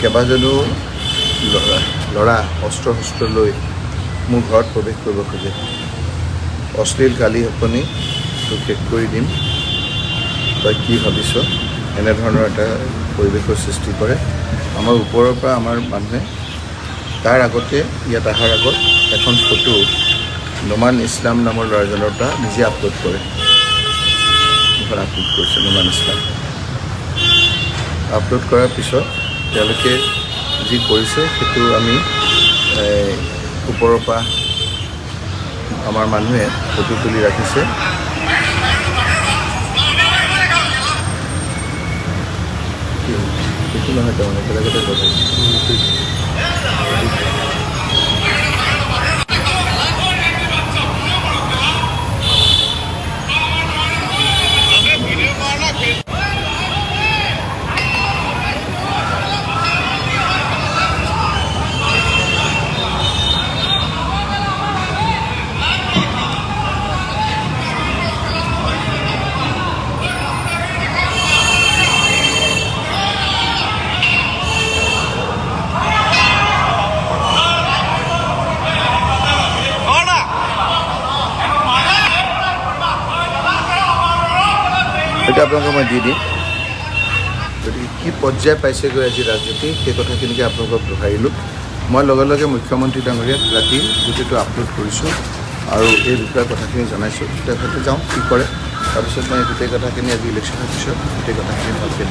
কেইবাজনো ল'ৰা অস্ত্ৰ শস্ত্ৰ লৈ মোৰ ঘৰত প্ৰৱেশ কৰিব খোজে। অশ্লীল গালি শপনি তোক শেষ কৰি দিম, তই কি ভাবিছ, এনেধৰণৰ এটা পৰিৱেশৰ সৃষ্টি কৰে। আমাৰ ওপৰৰ পৰা আমাৰ মানুহে তাৰ আগতে ইয়াত অহাৰ আগত এখন ফটো নোমান ইছলাম নামৰ ল'ৰাজনৰ পৰা নিজে আপলোড কৰে। এখন আপলোড কৰিছে নোমান ইছলাম। আপলোড কৰাৰ পিছত তেওঁলোকে যি কৰিছে সেইটো আমি ওপৰৰ পৰা আমাৰ মানুহে ফটো তুলি ৰাখিছে। সেইটো নহয় তাৰমানে বেলেগতে কথা। এটা আপোনালোকক মই দি দিম। গতিকে কি পৰ্যায় পাইছেগৈ আজি ৰাজনীতি, সেই কথাখিনিকে আপোনালোকক দোহাৰিলোঁ। মই লগে লগে মুখ্যমন্ত্ৰী ডাঙৰীয়াক ৰাতি গোটেইটো আপলোড কৰিছোঁ আৰু এই বিষয়ে কথাখিনি জনাইছোঁ। তেখেতে যাওঁ কি কৰে, তাৰপিছত মই গোটেই কথাখিনি আজি ইলেকশ্যনৰ পিছত গোটেই কথাখিনি ভালকৈ